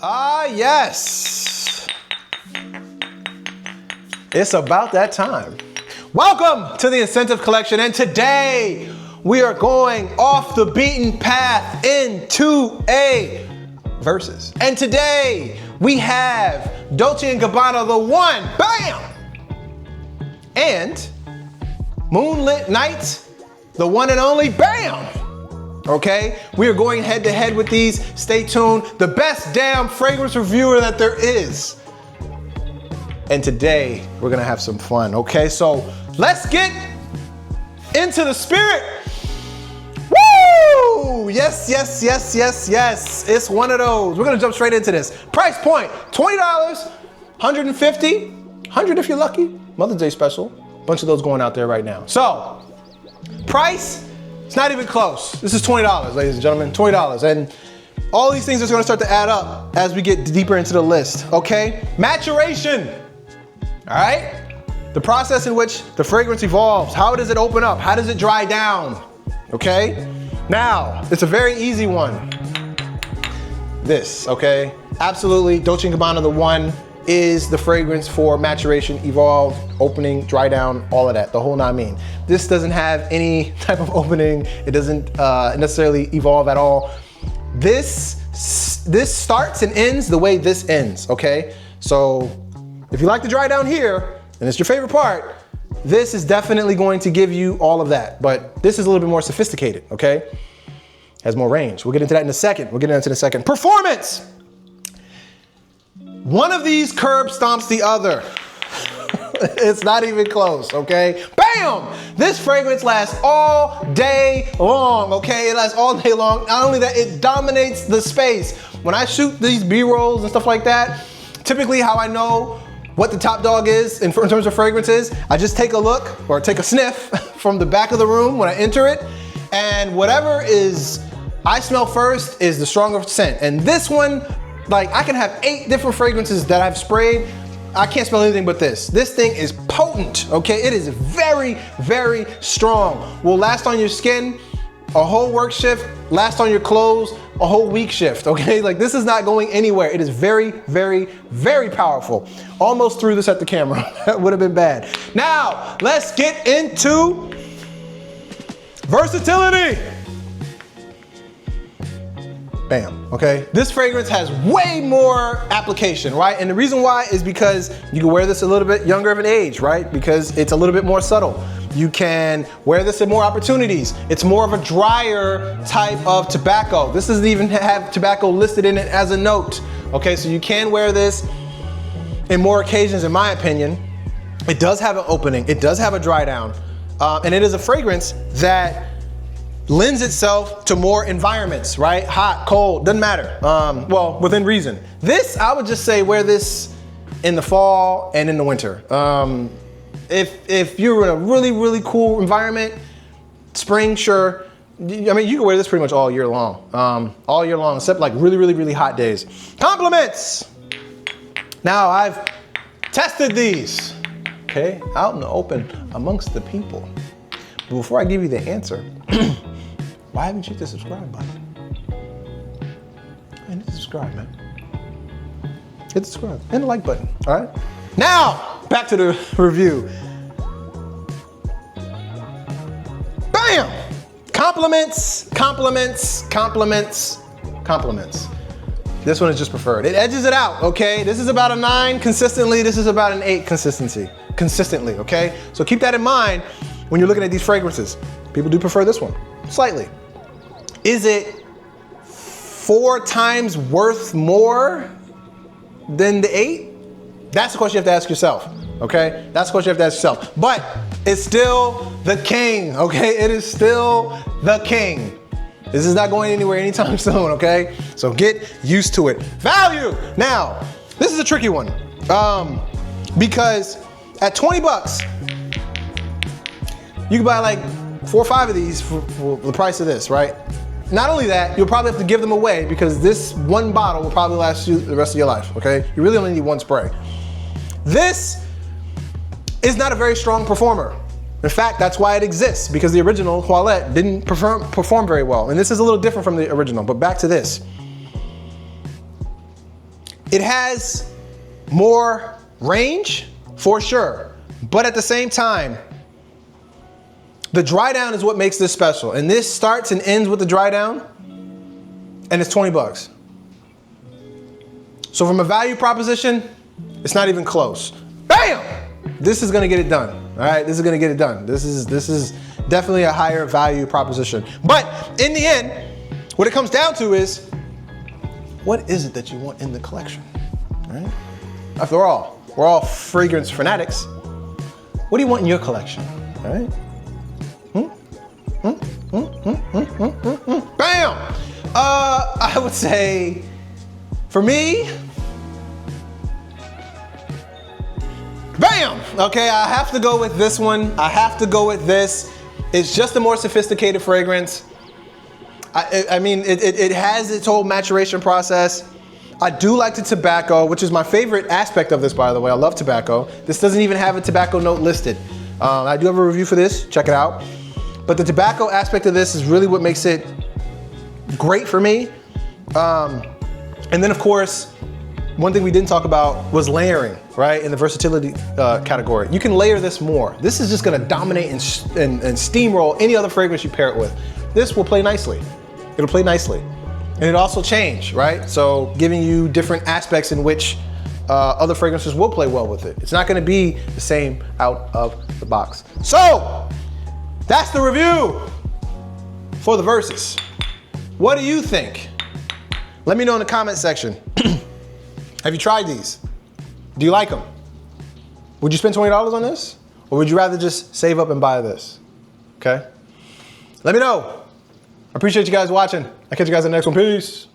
Ah, yes. It's about that time. Welcome to the InScentive Collection, and today we are going off the beaten path into a verses. And today we have Dolce Gabbana The One, bam! And Moonlit Night, the one and only, bam! Okay, we are going head to head with these. Stay tuned. The best damn fragrance reviewer that there is. And today we're gonna have some fun. Okay, so let's get into the spirit. Woo! Yes, yes, yes, yes, yes. It's one of those. We're gonna jump straight into this. Price point, $20, $150, $100 if you're lucky. Mother's Day special. Bunch of those going out there right now. So, price, it's not even close. This is $20, ladies and gentlemen, $20. And all these things are gonna start to add up as we get deeper into the list, okay? Maturation, all right? The process in which the fragrance evolves. How does it open up? How does it dry down, okay? Now, it's a very easy one. This, okay? Absolutely, Dolce Gabbana The One is the fragrance for maturation, evolve, opening, dry down, all of that, the whole nine mean. This doesn't have any type of opening. It doesn't necessarily evolve at all. This starts and ends the way this ends, okay? So if you like to dry down here, and it's your favorite part, this is definitely going to give you all of that, but this is a little bit more sophisticated, okay? Has more range. We'll get into that in a second. We'll get into it in a second. Performance! One of these curb stomps the other. It's not even close, okay? Bam! This fragrance lasts all day long, okay? It lasts all day long. Not only that, it dominates the space. When I shoot these B-rolls and stuff like that, typically how I know what the top dog is in terms of fragrances, I just take a look or take a sniff from the back of the room when I enter it, and whatever I smell first is the stronger scent. And this one, like, I can have 8 different fragrances that I've sprayed. I can't smell anything but this. This thing is potent, okay? It is very, very strong. Will last on your skin a whole work shift, last on your clothes a whole week shift, okay? Like, this is not going anywhere. It is very, very, very powerful. Almost threw this at the camera. That would have been bad. Now, let's get into versatility. Bam, okay? This fragrance has way more application, right? And the reason why is because you can wear this a little bit younger of an age, right? Because it's a little bit more subtle. You can wear this in more opportunities. It's more of a drier type of tobacco. This doesn't even have tobacco listed in it as a note, okay? So you can wear this in more occasions, in my opinion. It does have an opening. It does have a dry down. And it is a fragrance that lends itself to more environments, right? Hot, cold, doesn't matter. Well, within reason. This, I would just say wear this in the fall and in the winter. If you're in a really, really cool environment, spring, sure. I mean, you can wear this pretty much all year long. All year long, except like really, really, really hot days. Compliments! Now, I've tested these, okay? Out in the open amongst the people. But before I give you the answer, why haven't you hit the subscribe button? Hit the subscribe, man. Hit the subscribe and the like button, all right? Now, back to the review. Bam! Compliments, compliments, compliments, compliments. This one is just preferred. It edges it out, okay? This is about a 9 consistently. This is about an 8 consistently, okay? So keep that in mind when you're looking at these fragrances. People do prefer this one, slightly. Is it 4 times worth more than the 8? That's the question you have to ask yourself, okay? That's the question you have to ask yourself. But it's still the king, okay? It is still the king. This is not going anywhere anytime soon, okay? So get used to it. Value. Now, this is a tricky one because at 20 bucks, you can buy like 4 or 5 of these for the price of this, right? Not only that, you'll probably have to give them away because this one bottle will probably last you the rest of your life, okay? You really only need 1 spray. This is not a very strong performer. In fact, that's why it exists, because the original Toilette didn't perform very well. And this is a little different from the original, but back to this. It has more range, for sure. But at the same time, the dry down is what makes this special. And this starts and ends with the dry down, and it's 20 bucks. So from a value proposition, it's not even close. Bam! This is gonna get it done. All right, this is gonna get it done. This is definitely a higher value proposition. But in the end, what it comes down to is, what is it that you want in the collection, right? After all, we're all fragrance fanatics. What do you want in your collection, all right? Bam! I would say, for me, bam! Okay, I have to go with this one. I have to go with this. It's just a more sophisticated fragrance. I mean, it has its whole maturation process. I do like the tobacco, which is my favorite aspect of this, by the way. I love tobacco. This doesn't even have a tobacco note listed. I do have a review for this, check it out. But the tobacco aspect of this is really what makes it great for me. And then of course, one thing we didn't talk about was layering, right? In the versatility category. You can layer this more. This is just gonna dominate and steamroll any other fragrance you pair it with. This will play nicely. It'll play nicely. And it also change, right? So giving you different aspects in which other fragrances will play well with it. It's not gonna be the same out of the box. So, that's the review for the Versus. What do you think? Let me know in the comment section. Have you tried these? Do you like them? Would you spend $20 on this? Or would you rather just save up and buy this? Okay? Let me know. I appreciate you guys watching. I'll catch you guys in the next one. Peace.